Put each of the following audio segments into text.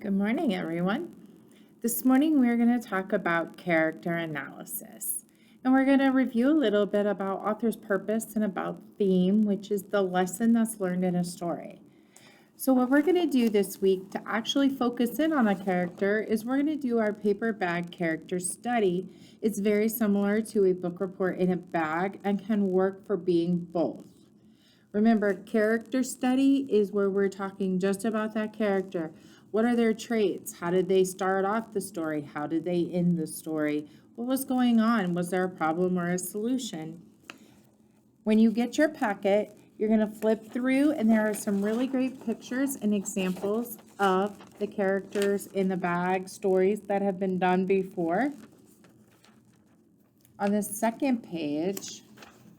Good morning, everyone. This morning, we're going to talk about character analysis. And we're going to review a little bit about author's purpose and about theme, which is the lesson that's learned in a story. So what we're going to do this week to actually focus in on a character is we're going to do our paper bag character study. It's very similar to a book report in a bag and can work for being both. Remember, character study is where we're talking just about that character. What are their traits? How did they start off the story? How did they end the story? What was going on? Was there a problem or a solution? When you get your packet, you're going to flip through, and there are some really great pictures and examples of the characters in the bag stories that have been done before. On the second page,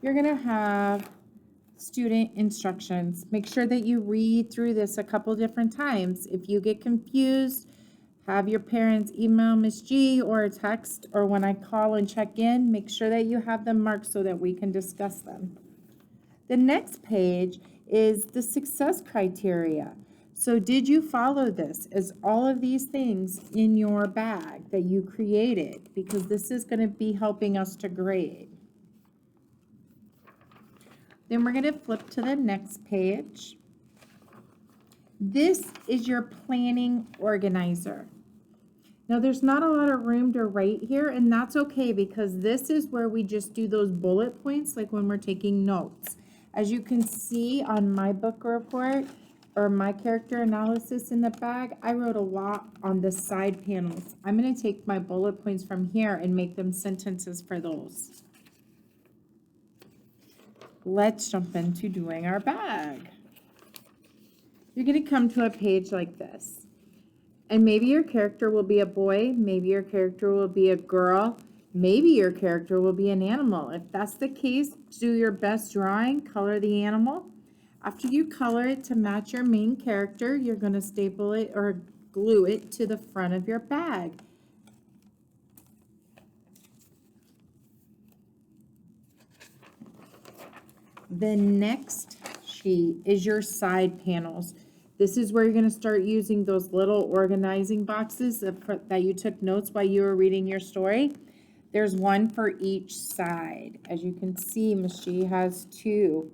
you're going to have student instructions. Make sure that you read through this a couple different times. If you get confused, have your parents email Miss G or text, or when I call and check in, make sure that you have them marked so that we can discuss them. The next page is the success criteria. So did you follow this? Is all of these things in your bag that you created? Because this is going to be helping us to grade. Then we're going to flip to the next page. This is your planning organizer. Now there's not a lot of room to write here, and that's okay because this is where we just do those bullet points like when we're taking notes. As you can see on my book report or my character analysis in the bag, I wrote a lot on the side panels. I'm going to take my bullet points from here and make them sentences for those. Let's jump into doing our bag. You're going to come to a page like this. And maybe your character will be a boy, maybe your character will be a girl, maybe your character will be an animal. If that's the case, do your best drawing, color the animal. After you color it to match your main character, you're going to staple it or glue it to the front of your bag. The next sheet is your side panels. This is where you're going to start using those little organizing boxes that you took notes while you were reading your story. There's one for each side. As you can see, Ms. G has two.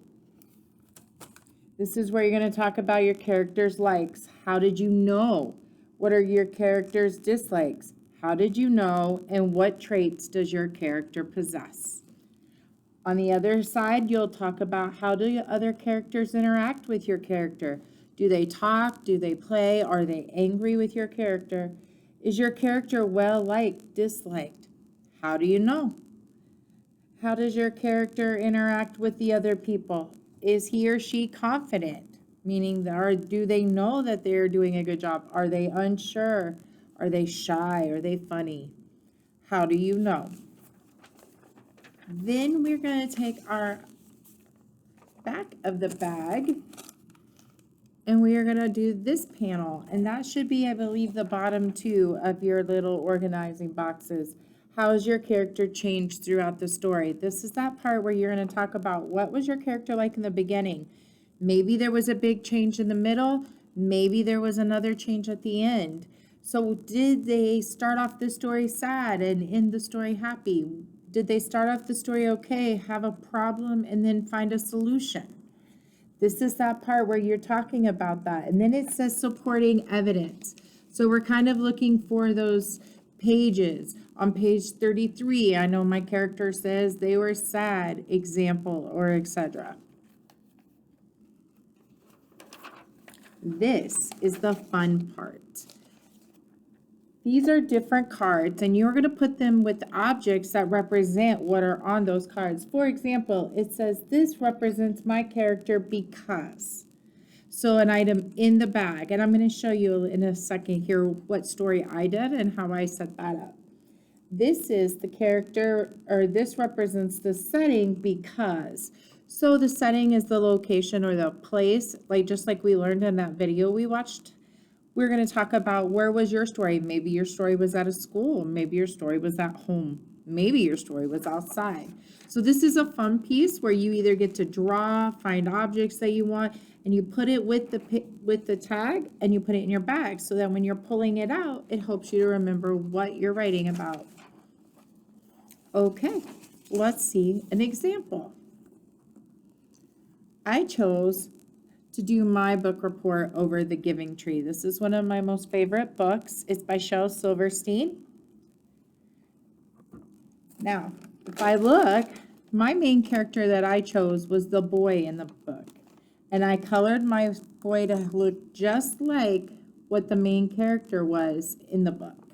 This is where you're going to talk about your character's likes. How did you know? What are your character's dislikes? How did you know? And what traits does your character possess? On the other side, you'll talk about how do other characters interact with your character. Do they talk? Do they play? Are they angry with your character? Is your character well-liked, disliked? How do you know? How does your character interact with the other people? Is he or she confident? Meaning, do they know that they're doing a good job? Are they unsure? Are they shy? Are they funny? How do you know? Then we're going to take our back of the bag and we are going to do this panel, and that should be, I believe, the bottom two of your little organizing boxes. How has your character changed throughout the story? This is that part where you're going to talk about what was your character like in the beginning. Maybe there was a big change in the middle. Maybe there was another change at the end. So did they start off the story sad and end the story happy? Did they start off the story okay, have a problem, and then find a solution? This is that part where you're talking about that. And then it says supporting evidence. So we're kind of looking for those pages. On page 33, I know my character says they were sad, example, or etc. This is the fun part. These are different cards, and you're going to put them with objects that represent what are on those cards. For example, it says, this represents my character because. So an item in the bag, and I'm going to show you in a second here what story I did and how I set that up. This is the character, or this represents the setting because. So the setting is the location or the place, just like we learned in that video we watched. We're going to talk about where was your story. Maybe your story was at a school. Maybe your story was at home. Maybe your story was outside. So this is a fun piece where you either get to draw, find objects that you want, and you put it with the tag, and you put it in your bag, so that when you're pulling it out, it helps you to remember what you're writing about. Okay, let's see an example. I chose to do my book report over The Giving Tree. This is one of my most favorite books. It's by Shel Silverstein. Now, if I look, my main character that I chose was the boy in the book. And I colored my boy to look just like what the main character was in the book.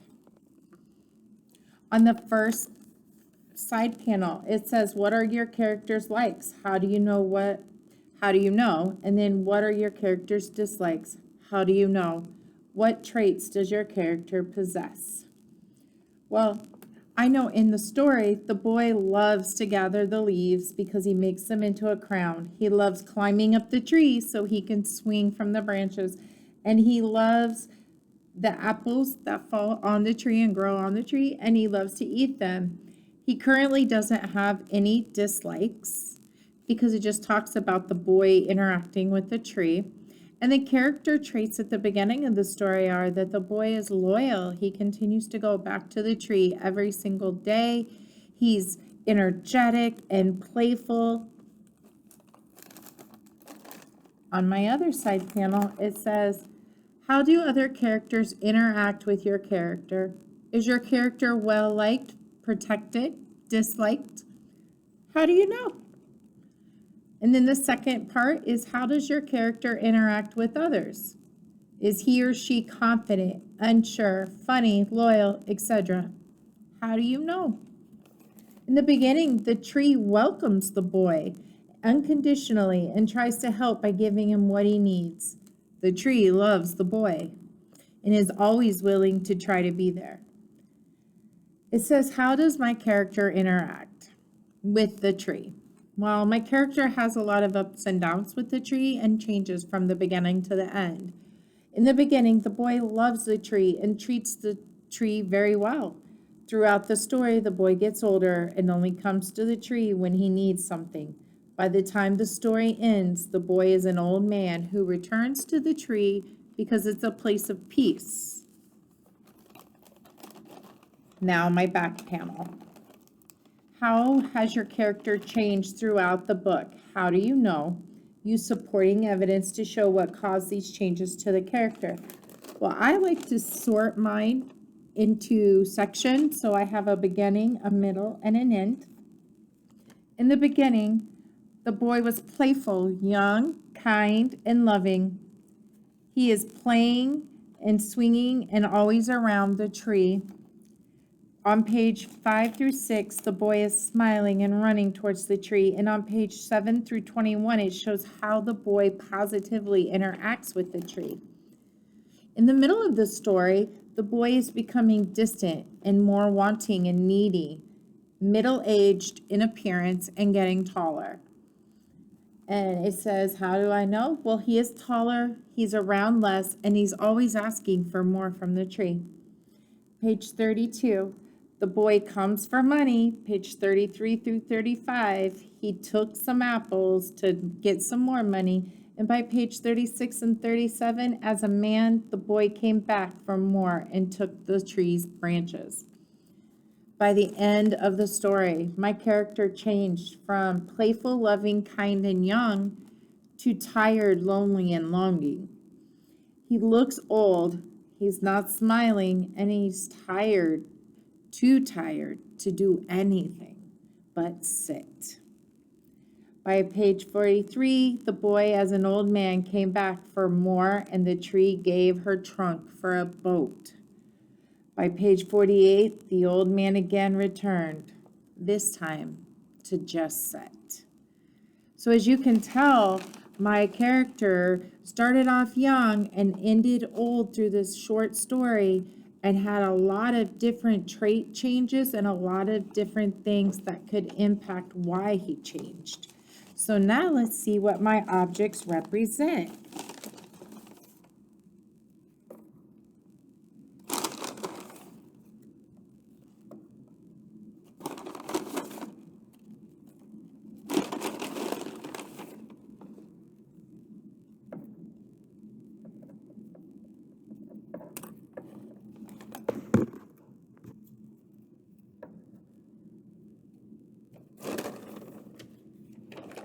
On the first side panel, it says, what are your character's likes? How do you know? And then what are your character's dislikes? How do you know? What traits does your character possess? Well, I know in the story, the boy loves to gather the leaves because he makes them into a crown. He loves climbing up the tree so he can swing from the branches. And he loves the apples that fall on the tree and grow on the tree, and he loves to eat them. He currently doesn't have any dislikes because it just talks about the boy interacting with the tree. And the character traits at the beginning of the story are that the boy is loyal. He continues to go back to the tree every single day. He's energetic and playful. On my other side panel, it says, how do other characters interact with your character? Is your character well-liked, protected, disliked? How do you know? And then the second part is, how does your character interact with others? Is he or she confident, unsure, funny, loyal, etc.? How do you know? In the beginning, the tree welcomes the boy unconditionally and tries to help by giving him what he needs. The tree loves the boy and is always willing to try to be there. It says, how does my character interact with the tree? Well, my character has a lot of ups and downs with the tree and changes from the beginning to the end. In the beginning, the boy loves the tree and treats the tree very well. Throughout the story, the boy gets older and only comes to the tree when he needs something. By the time the story ends, the boy is an old man who returns to the tree because it's a place of peace. Now my back panel. How has your character changed throughout the book? How do you know? Use supporting evidence to show what caused these changes to the character. Well, I like to sort mine into sections, so I have a beginning, a middle, and an end. In the beginning, the boy was playful, young, kind, and loving. He is playing and swinging and always around the tree. On page 5 through 6, the boy is smiling and running towards the tree. And on page 7 through 21, it shows how the boy positively interacts with the tree. In the middle of the story, the boy is becoming distant and more wanting and needy, middle-aged in appearance and getting taller. And it says, how do I know? Well, he is taller, he's around less, and he's always asking for more from the tree. Page 32. The boy comes for money, page 33 through 35. He took some apples to get some more money. And by page 36 and 37, as a man, the boy came back for more and took the tree's branches. By the end of the story, my character changed from playful, loving, kind, and young to tired, lonely, and longing. He looks old, he's not smiling, and he's tired. Too tired to do anything but sit. By page 43, the boy as an old man came back for more, and the tree gave her trunk for a boat. By page 48, the old man again returned, this time to just sit. So as you can tell, my character started off young and ended old through this short story, and had a lot of different trait changes and a lot of different things that could impact why he changed. So now let's see what my objects represent.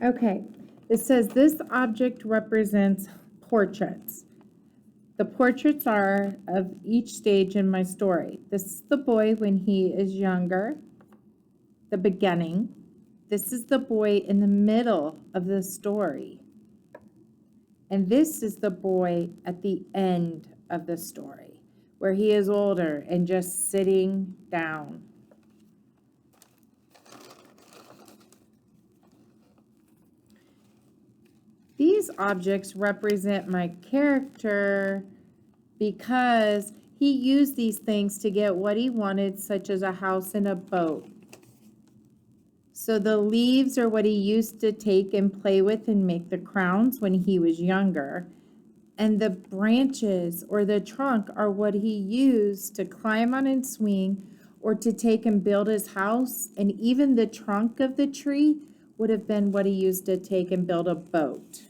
Okay, it says this object represents portraits. The portraits are of each stage in my story. This is the boy when he is younger, the beginning. This is the boy in the middle of the story. And this is the boy at the end of the story, where he is older and just sitting down. These objects represent my character because he used these things to get what he wanted, such as a house and a boat. So the leaves are what he used to take and play with and make the crowns when he was younger. And the branches or the trunk are what he used to climb on and swing or to take and build his house. And even the trunk of the tree would have been what he used to take and build a boat.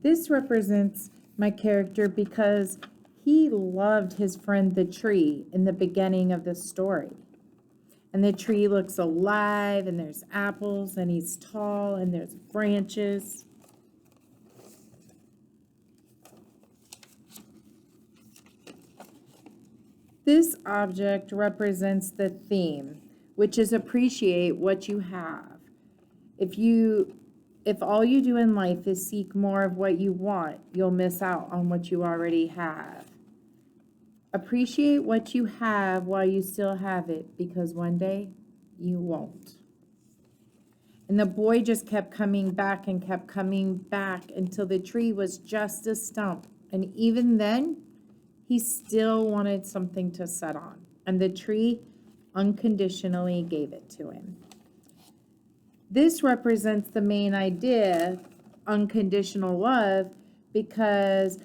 This represents my character because he loved his friend the tree in the beginning of the story. And the tree looks alive, and there's apples, and he's tall, and there's branches. This object represents the theme, which is appreciate what you have. If all you do in life is seek more of what you want, you'll miss out on what you already have. Appreciate what you have while you still have it, because one day you won't. And the boy just kept coming back and kept coming back until the tree was just a stump. And even then, he still wanted something to sit on. And the tree unconditionally gave it to him. This represents the main idea, unconditional love, because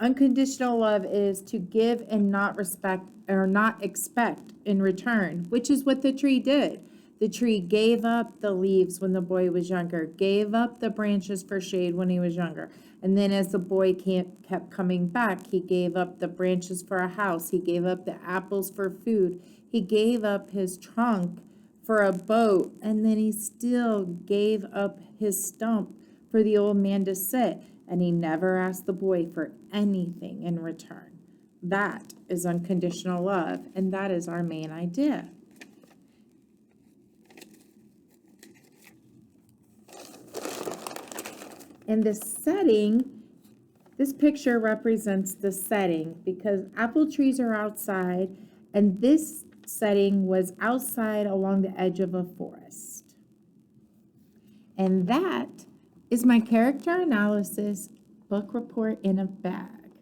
unconditional love is to give and not respect or not expect in return, which is what the tree did. The tree gave up the leaves when the boy was younger, gave up the branches for shade when he was younger. And then as the boy kept coming back, he gave up the branches for a house. He gave up the apples for food. He gave up his trunk for a boat. And then he still gave up his stump for the old man to sit. And he never asked the boy for anything in return. That is unconditional love. And that is our main idea. And the setting, this picture represents the setting because apple trees are outside, and this setting was outside along the edge of a forest. And that is my character analysis book report in a bag.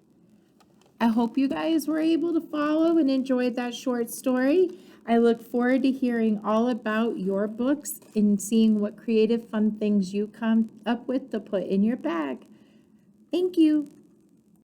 I hope you guys were able to follow and enjoyed that short story. I look forward to hearing all about your books and seeing what creative, fun things you come up with to put in your bag. Thank you.